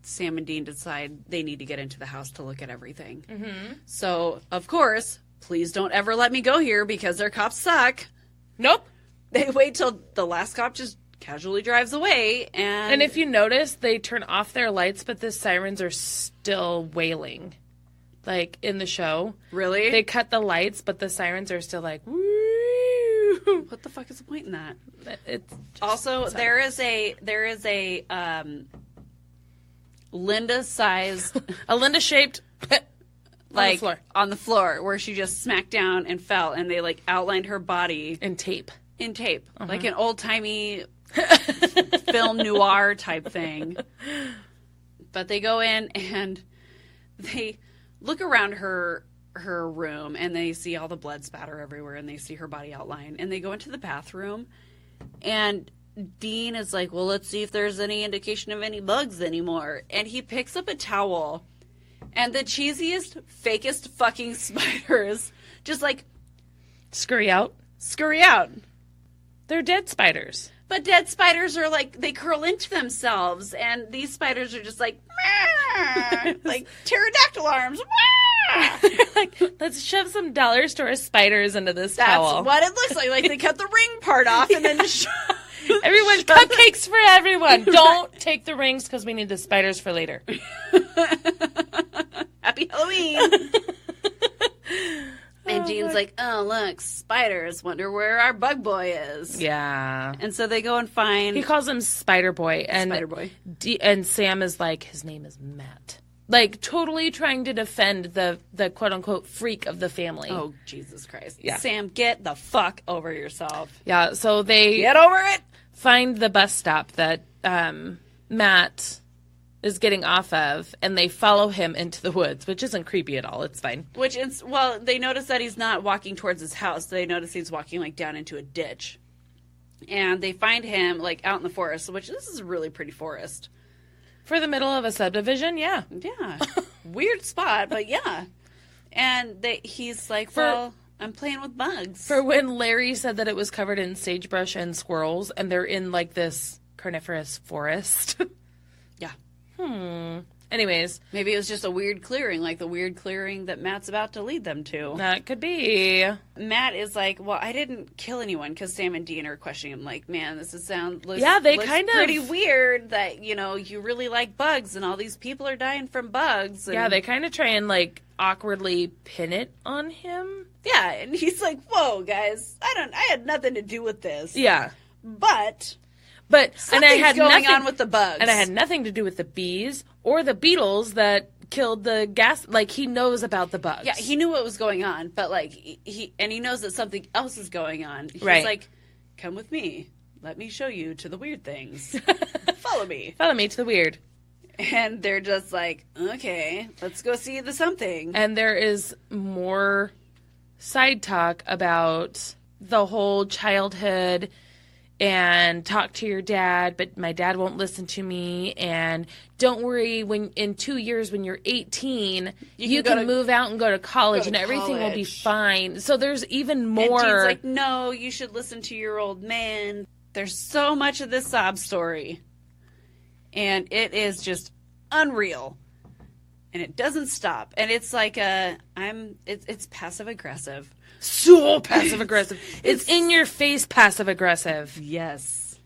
Sam and Dean decide they need to get into the house to look at everything. Mm-hmm. So, of course, please don't ever let me go here because their cops suck. Nope. They wait till the last cop just casually drives away. And if you notice, they turn off their lights, but the sirens are still wailing. Like, in the show. Really? They cut the lights, but the sirens are still like, woo. What the fuck is the point in that? It's also, there is a Linda-sized... a Linda-shaped... like, on the floor, where she just smacked down and fell, and they, like, outlined her body... In tape. Uh-huh. Like an old-timey film noir type thing. But they go in, and they look around her room, and they see all the blood spatter everywhere, and they see her body outlined, and they go into the bathroom, and Dean is like, well, let's see if there's any indication of any bugs anymore. And he picks up a towel, and the cheesiest, fakest fucking spiders just like scurry out. They're dead spiders. But dead spiders are like, they curl into themselves, and these spiders are just like, like pterodactyl arms. Like, let's shove some dollar store spiders into this towel. That's what it looks like. Like, they cut the ring part off and then just everyone, cupcakes for everyone. Don't take the rings because we need the spiders for later. Happy Halloween. And Dean's like, oh, look, spiders. Wonder where our bug boy is. Yeah. And so they go and find... He calls him Spider Boy. And Spider Boy. And Sam is like, his name is Matt. Like, totally trying to defend the quote-unquote freak of the family. Oh, Jesus Christ. Yeah. Sam, get the fuck over yourself. Yeah, so they... Get over it! Find the bus stop that Matt is getting off of, and they follow him into the woods, which isn't creepy at all. It's fine. Which is, well, they notice that he's not walking towards his house. They notice he's walking, like, down into a ditch. And they find him, like, out in the forest, which this is a really pretty forest. For the middle of a subdivision, yeah. Yeah. Weird spot, but yeah. And he's like, well, I'm playing with bugs. For when Larry said that it was covered in sagebrush and squirrels, and they're in, like, this carnivorous forest. Yeah. Anyways. Maybe it was just a weird clearing, like the weird clearing that Matt's about to lead them to. That could be. Matt is like, well, I didn't kill anyone, because Sam and Dean are questioning him, like, man, this looks pretty weird that, you know, you really like bugs, and all these people are dying from bugs. And... Yeah, they kind of try and, like, awkwardly pin it on him. Yeah, and he's like, whoa, guys, I had nothing to do with this. Yeah. But and I had going nothing on with the bugs. And I had nothing to do with the bees or the beetles that killed the gas. Like, he knows about the bugs. Yeah, he knew what was going on, but, like, he knows that something else is going on. He's right. like, come with me. Let me show you to the weird things. Follow me. Follow me to the weird. And they're just like, okay, let's go see the something. And there is more side talk about the whole childhood and talk to your dad, but my dad won't listen to me. And don't worry, when in 2 years, when you're 18, you can move out and go to college, and everything will be fine. So there's even more. And Dean's like, no, you should listen to your old man. There's so much of this sob story, and it is just unreal, and it doesn't stop. And it's like it's passive aggressive. So passive aggressive. It's in your face passive aggressive. Yes.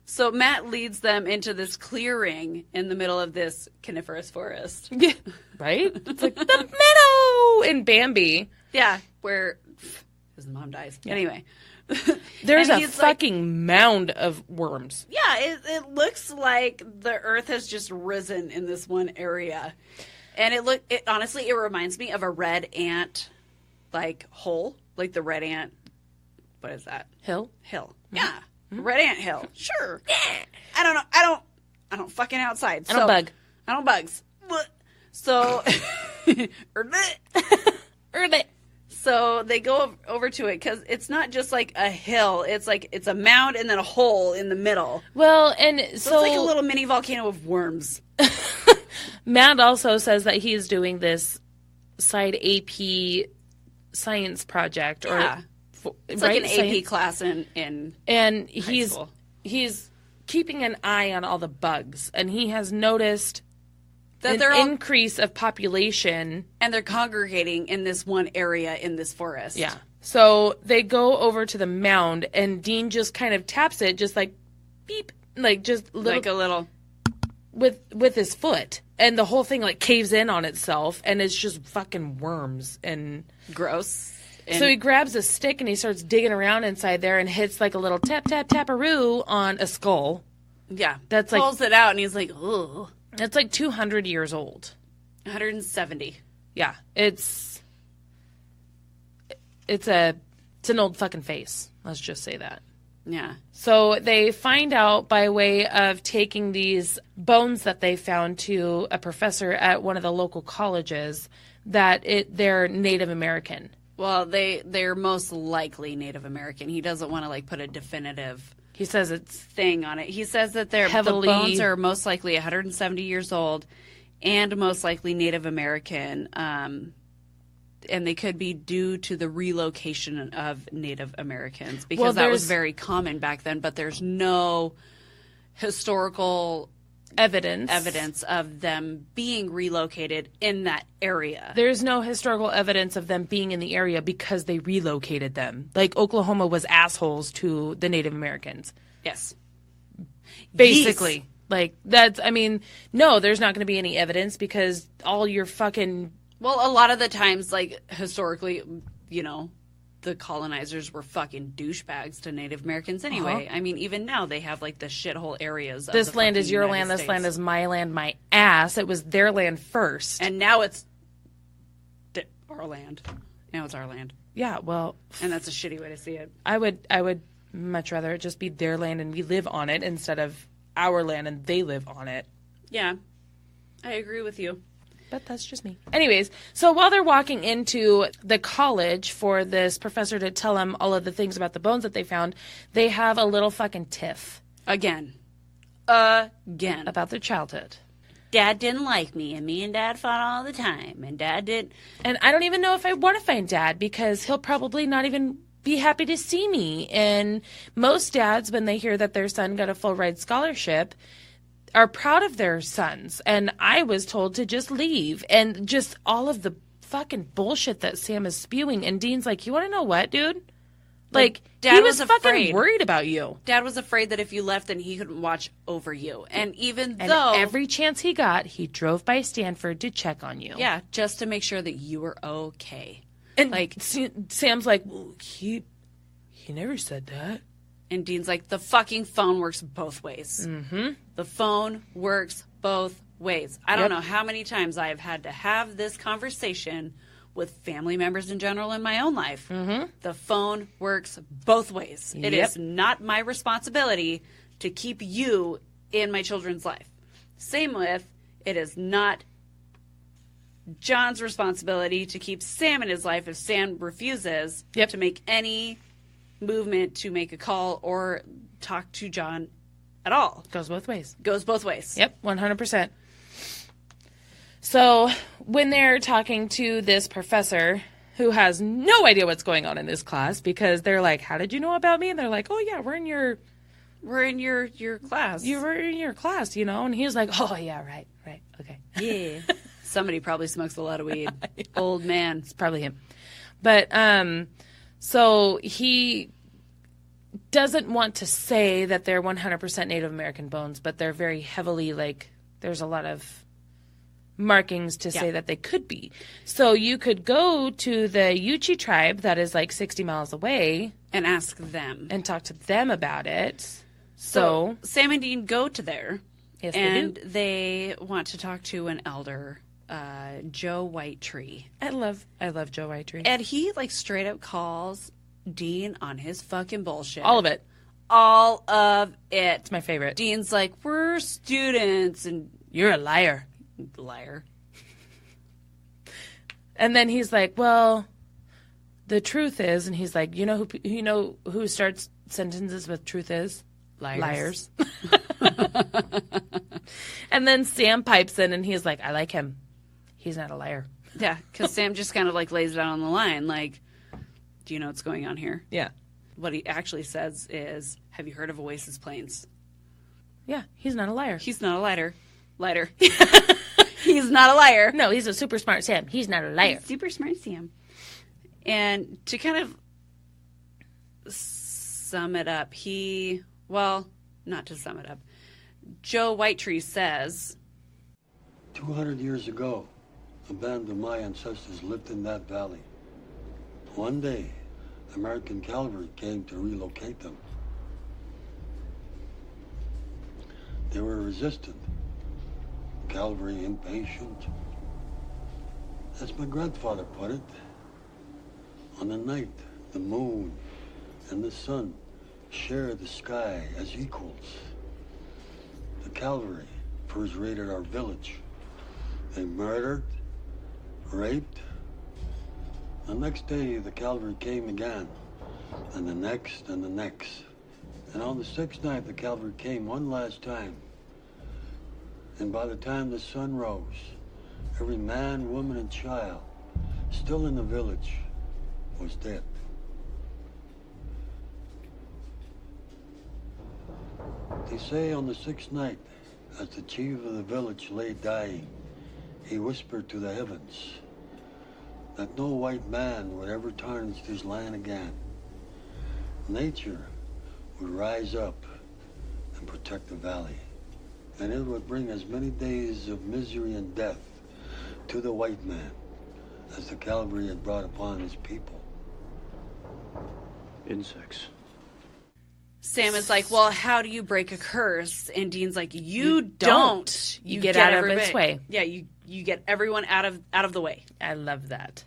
So Matt leads them into this clearing in the middle of this coniferous forest. Yeah. Right? It's like the meadow in Bambi. Yeah, where his mom dies. Yeah. Anyway. There's a fucking mound of worms. Yeah, it looks like the earth has just risen in this one area. And honestly, it reminds me of a red ant, like, hole. Like the red ant, what is that? Hill? Hill. Yeah. Mm-hmm. Red ant hill. Sure. I don't know. I don't fucking outside. I don't bug. I don't bugs. So, so they go over to it, because it's not just like a hill. It's like, it's a mound and then a hole in the middle. Well, and so it's like a little mini volcano of worms. Matt also says that he's doing this side AP science project, or it's like an AP class in and high school. He's keeping an eye on all the bugs, and he has noticed that an increase of population, and they're congregating in this one area in this forest. Yeah. So they go over to the mound, and Dean just kind of taps it, just like beep, like just like a little with his foot, and the whole thing like caves in on itself, and it's just fucking worms and gross. And so he grabs a stick and he starts digging around inside there and hits like a little tap tap taparoo on a skull. Yeah, that's like pulls it out, and he's like, ugh. It's like 200 years old. 170. Yeah, it's an old fucking face. Let's just say that. Yeah. So they find out by way of taking these bones that they found to a professor at one of the local colleges that they're Native American. Well, they're most likely Native American. He doesn't want to like put a definitive. He says it's thing on it. He says that the bones are most likely 170 years old, and most likely Native American. And they could be due to the relocation of Native Americans, because that was very common back then, but there's no historical evidence of them being relocated in that area. There's no historical evidence of them being in the area because they relocated them. Like, Oklahoma was assholes to the Native Americans. Yes. Basically. Yes. Like, that's, I mean, no, there's not going to be any evidence because all your fucking... Well, a lot of the times, like, historically, you know, the colonizers were fucking douchebags to Native Americans anyway. I mean, even now they have like the shithole areas. This of the land is your United land. States. This land is my land. My ass. It was their land first, and now it's our land. Now it's our land, yeah. Well, and that's a shitty way to see it. I would much rather it just be their land and we live on it instead of our land and they live on it. Yeah, I agree with you. But that's just me. Anyways, so while they're walking into the college for this professor to tell them all of the things about the bones that they found, they have a little fucking tiff. Again. About their childhood. Dad didn't like me, and me and Dad fought all the time, and Dad did. And I don't even know if I want to find Dad because he'll probably not even be happy to see me. And most dads, when they hear that their son got a full ride scholarship, are proud of their sons. And I was told to just leave. And just all of the fucking bullshit that Sam is spewing. And Dean's like, you want to know what, dude? Like, Dad he was was fucking afraid. worried about you. Dad was afraid that if you left, then he couldn't watch over you. And even And though... every chance he got, he drove by Stanford to check on you. Yeah, just to make sure that you were okay. And like, Sam's like, well, he never said that. And Dean's like, the fucking phone works both ways. Mm-hmm. The phone works both ways. I don't know how many times I have had to have this conversation with family members in general in my own life. Mm-hmm. The phone works both ways. It is not my responsibility to keep you in my children's life. Same with, it is not John's responsibility to keep Sam in his life if Sam refuses to make any movement to make a call or talk to John at all. Goes both ways. Goes both ways. Yep, 100%. So when they're talking to this professor who has no idea what's going on in this class because they're like, how did you know about me? And they're like, oh, yeah, we're in your class. You were in your class, you know? And he's like, oh, yeah, right, okay. Yeah. Somebody probably smokes a lot of weed. Old man. It's probably him. But so he doesn't want to say that they're 100% Native American bones, but they're very heavily, like, there's a lot of markings to say that they could be. So you could go to the Yuchi tribe that is like 60 miles away and ask them and talk to them about it. So Sam and Dean go to there. Yes, and they want to talk to an elder, Joe Whitetree. I love Joe Whitetree. And he like straight up calls Dean on his fucking bullshit. All of it. All of it. It's my favorite. Dean's like, we're students, and you're a liar. Liar. And then he's like, well, the truth is, and he's like, you know who starts sentences with truth is? Liars. And then Sam pipes in and he's like, I like him. He's not a liar. Yeah, because Sam just kind of like lays it out on the line, like, do you know what's going on here? Yeah. What he actually says is, have you heard of Oasis Plains? Yeah, he's not a liar. He's not a liar. He's not a liar. No, he's a super smart Sam. He's not a liar. Super smart Sam. And to kind of sum it up, not to sum it up, Joe Whitetree says, 200 years ago, a band of my ancestors lived in that valley. One day, American cavalry came to relocate them. They were resistant. Cavalry impatient. As my grandfather put it, on the night, the moon and the sun share the sky as equals. The cavalry first raided our village. They murdered, raped. The next day, the cavalry came again, and the next and the next. And on the sixth night, the cavalry came one last time. And by the time the sun rose, every man, woman, and child still in the village was dead. They say on the sixth night, as the chief of the village lay dying, he whispered to the heavens that no white man would ever tarnish this land again. Nature would rise up and protect the valley. And it would bring as many days of misery and death to the white man as the cavalry had brought upon his people. Insects. Sam is like, well, how do you break a curse? And Dean's like, you don't. You get out of its way. Yeah, you get everyone out of the way. I love that.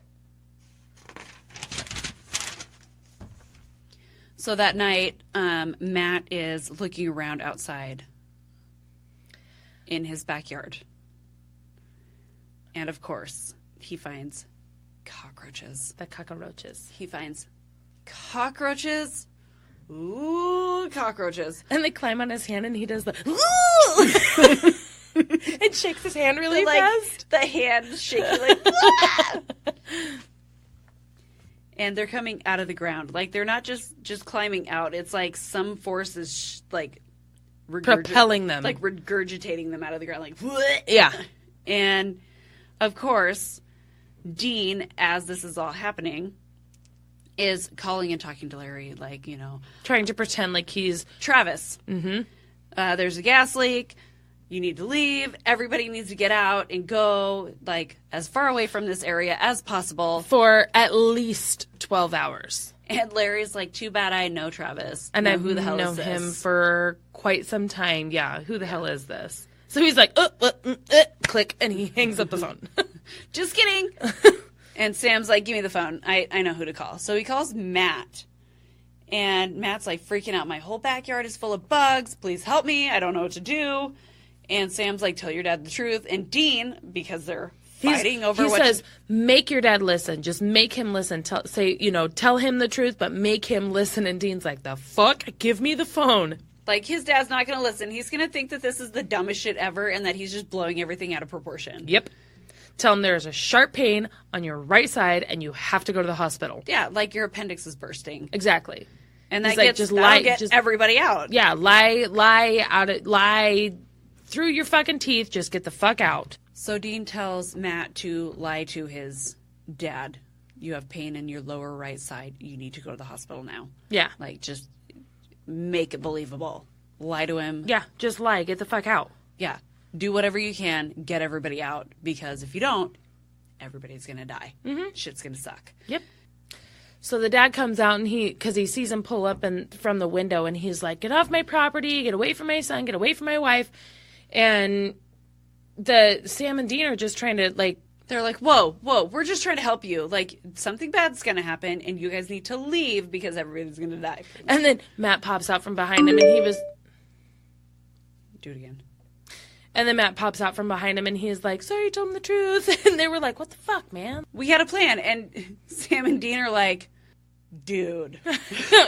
So that night, Matt is looking around outside in his backyard. And of course, he finds cockroaches. The cockroaches. He finds cockroaches. Ooh, cockroaches. And they climb on his hand and he does the ooh! And shakes his hand really fast. The hand shaking like and they're coming out of the ground. Like, they're not just climbing out. It's like some force is propelling them. Like regurgitating them out of the ground. Like, yeah. And of course, Dean, as this is all happening, is calling and talking to Larry, like, you know, trying to pretend like he's Travis. Mm-hmm. There's a gas leak. You need to leave. Everybody needs to get out and go, like, as far away from this area as possible. For at least 12 hours. And Larry's like, too bad I know Travis. And know I've who the hell known is this? him for quite some time. Yeah, who the hell is this? So he's like, click, and he hangs up the phone. Just kidding. And Sam's like, give me the phone. I know who to call. So he calls Matt. And Matt's like freaking out. My whole backyard is full of bugs. Please help me. I don't know what to do. And Sam's like, tell your dad the truth. And Dean, because they're fighting over he says, make your dad listen. Just make him listen. Tell him the truth, but make him listen. And Dean's like, the fuck? Give me the phone. Like, his dad's not going to listen. He's going to think that this is the dumbest shit ever and that he's just blowing everything out of proportion. Yep. Tell him there's a sharp pain on your right side and you have to go to the hospital. Yeah, like your appendix is bursting. Exactly. And that gets everybody out. Yeah, lie through your fucking teeth. Just get the fuck out. So Dean tells Matt to lie to his dad. You have pain in your lower right side. You need to go to the hospital now. Yeah. Like, just make it believable. Lie to him. Yeah, just lie. Get the fuck out. Yeah. Do whatever you can. Get everybody out. Because if you don't, everybody's going to die. Mm-hmm. Shit's going to suck. Yep. So the dad comes out and because he sees him pull up from the window and he's like, get off my property, get away from my son, get away from my wife. And Sam and Dean are just trying to, like... They're like, whoa, we're just trying to help you. Like, something bad's going to happen, and you guys need to leave because everybody's going to die. And then Matt pops out from behind him, and he was... Do it again. And then Matt pops out from behind him, and he's like, sorry, you told him the truth. And they were like, what the fuck, man? We had a plan. And Sam and Dean are like, dude.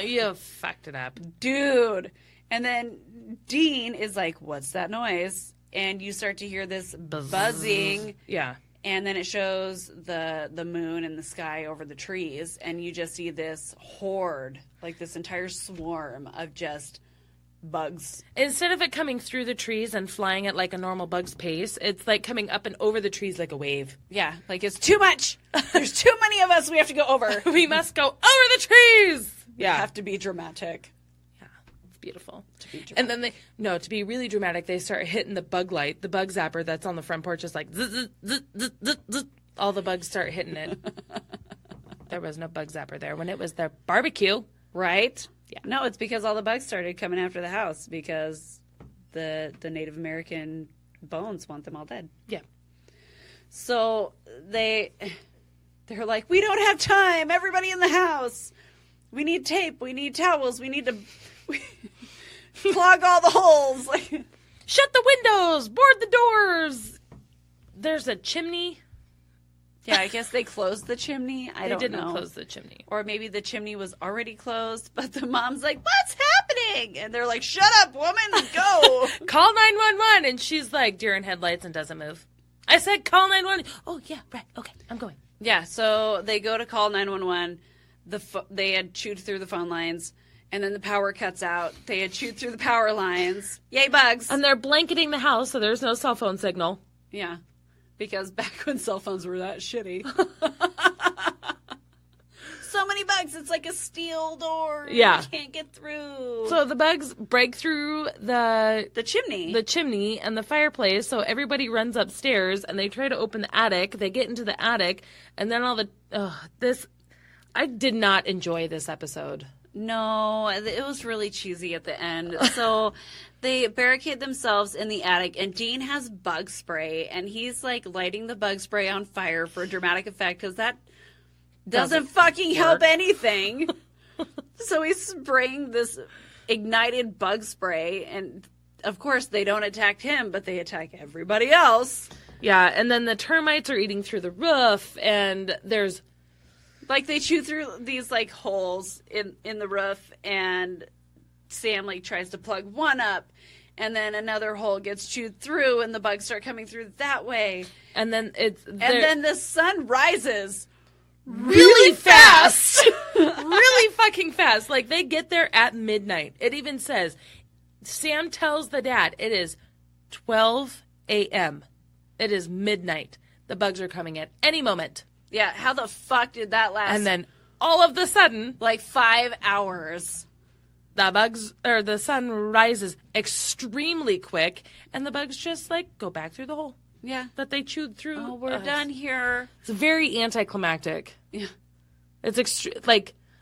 You fucked it up. Dude. And then Dean is like, what's that noise? And you start to hear this buzzing. Yeah. And then it shows the moon and the sky over the trees. And you just see this horde, like this entire swarm of just bugs. Instead of it coming through the trees and flying at like a normal bug's pace, it's like coming up and over the trees like a wave. Yeah, like it's too much. There's too many of us we have to go over. We must go over the trees. Yeah. Have to be dramatic. Yeah, it's beautiful. And then to be really dramatic, they start hitting the bug light, the bug zapper that's on the front porch is like zzz, zzz, zzz, zzz, zzz. All the bugs start hitting it. There was no bug zapper there when it was their barbecue. Right? Yeah. No, it's because all the bugs started coming after the house because the Native American bones want them all dead. Yeah. So they're like, we don't have time. Everybody in the house. We need tape. We need towels. We need to clog all the holes. Shut the windows. Board the doors. There's a chimney. Yeah, I guess they closed the chimney. I don't know. They didn't close the chimney. Or maybe the chimney was already closed, but the mom's like, what's happening? And they're like, shut up, woman, go. Call 911. And she's like deer in headlights and doesn't move. I said call 911. Oh, yeah, right. Okay, I'm going. Yeah, so they go to call 911. They had chewed through the phone lines, and then the power cuts out. They had chewed through the power lines. Yay, bugs. And they're blanketing the house, so there's no cell phone signal. Yeah. Because back when cell phones were that shitty. So many bugs. It's like a steel door. Yeah. You can't get through. So the bugs break through the chimney. The chimney and the fireplace. So everybody runs upstairs and they try to open the attic. They get into the attic and then I did not enjoy this episode. No, it was really cheesy at the end. So they barricade themselves in the attic, and Dean has bug spray, and he's like lighting the bug spray on fire for dramatic effect because that doesn't fucking help anything. So he's spraying this ignited bug spray, and of course they don't attack him, but they attack everybody else. Yeah, and then the termites are eating through the roof, and there's... Like, they chew through these, like, holes in the roof, and Sam, like, tries to plug one up, and then another hole gets chewed through, and the bugs start coming through that way. And then And then the sun rises really fast. Really fucking fast. Like, they get there at midnight. It even says, Sam tells the dad, it is 12 a.m. It is midnight. The bugs are coming at any moment. Yeah, how the fuck did that last? And then all of the sudden, like 5 hours. The sun rises extremely quick, and the bugs just like go back through the hole. Yeah. That they chewed through. Oh, we're done here. It's very anticlimactic. Yeah. It's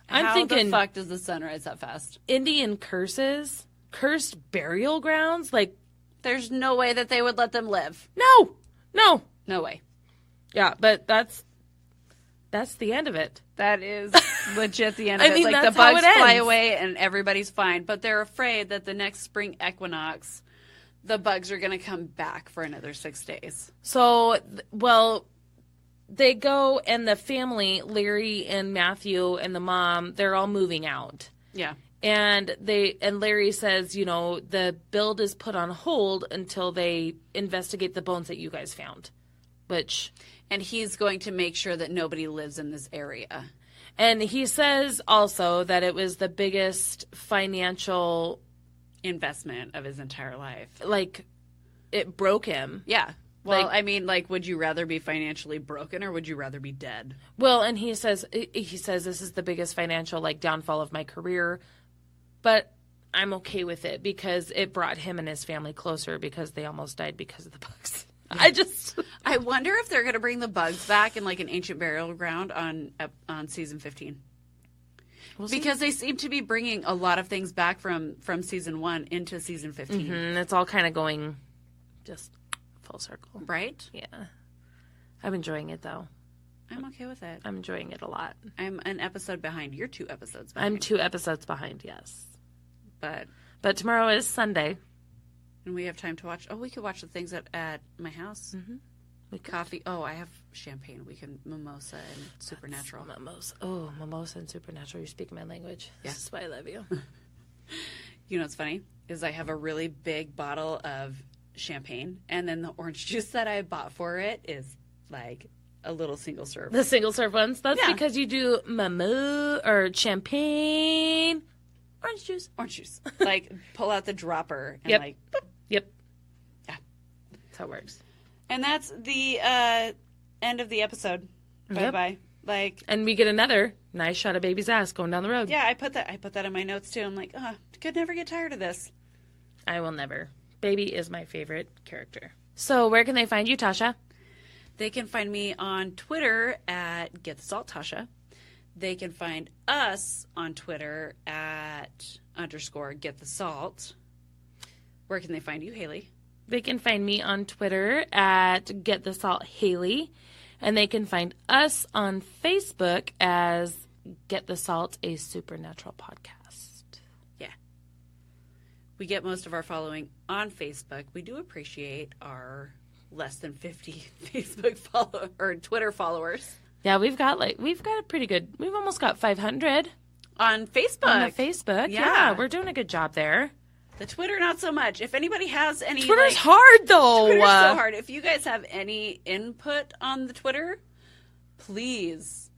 I'm thinking, how the fuck does the sun rise that fast? Indian curses, cursed burial grounds, like there's no way that they would let them live. No way. Yeah, but that's the end of it. That is legit the end of I mean, it. Like, that's the bugs how it fly ends. away and everybody's fine. But they're afraid that the next spring equinox, the bugs are going to come back for another 6 days. So, they go, and the family, Larry and Matthew and the mom, they're all moving out. Yeah. And Larry says, the build is put on hold until they investigate the bones that you guys found. And he's going to make sure that nobody lives in this area. And he says also that it was the biggest financial investment of his entire life. Like, it broke him. Yeah. Well, would you rather be financially broken or would you rather be dead? Well, and he says this is the biggest financial, downfall of my career. But I'm okay with it because it brought him and his family closer because they almost died because of the bugs. I wonder if they're going to bring the bugs back in an ancient burial ground on season 15. Because they seem to be bringing a lot of things back from season 1 into season 15. Mm-hmm. It's all kind of going just full circle. Right? Yeah. I'm enjoying it, though. I'm okay with it. I'm enjoying it a lot. I'm an episode behind. You're 2 episodes behind. I'm 2 episodes behind, yes. But tomorrow is Sunday. And we have time to watch. Oh, we could watch the things at my house. Mm-hmm. Coffee. Oh, I have champagne. We can mimosa and supernatural. Mimosa and supernatural. You're speaking my language. Yeah. This is why I love you. You know what's funny? Is I have a really big bottle of champagne, and then the orange juice that I bought for it is like a little single serve. The single serve ones? That's because you do mimosa or champagne. Orange juice. Pull out the dropper and Yep. boop. Yep. Yeah. That's how it works. And that's the end of the episode. Yep. Bye-bye. And we get another nice shot of baby's ass going down the road. Yeah, I put that in my notes too. I'm like, could never get tired of this. I will never. Baby is my favorite character. So where can they find you, Tasha? They can find me on Twitter at GetTheSaltTasha. They can find us on Twitter at _GetTheSalt. Where can they find you, Haley? They can find me on Twitter at GetTheSaltHayli. And they can find us on Facebook as Get the Salt, a supernatural podcast. Yeah. We get most of our following on Facebook. We do appreciate our less than 50 Facebook or Twitter followers. Yeah, we've got a pretty good. We've almost got 500 on Facebook. On Facebook, yeah, we're doing a good job there. The Twitter, not so much. If anybody has any, Twitter's hard though. Twitter's so hard. If you guys have any input on the Twitter, please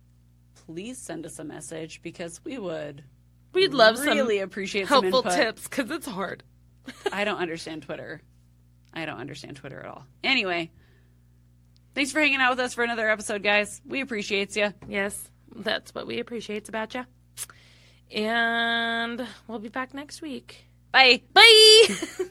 send us a message because we'd love really some appreciate helpful some tips because it's hard. I don't understand Twitter. I don't understand Twitter at all. Anyway. Thanks for hanging out with us for another episode, guys. We appreciate you. Yes, that's what we appreciate about you. And we'll be back next week. Bye. Bye.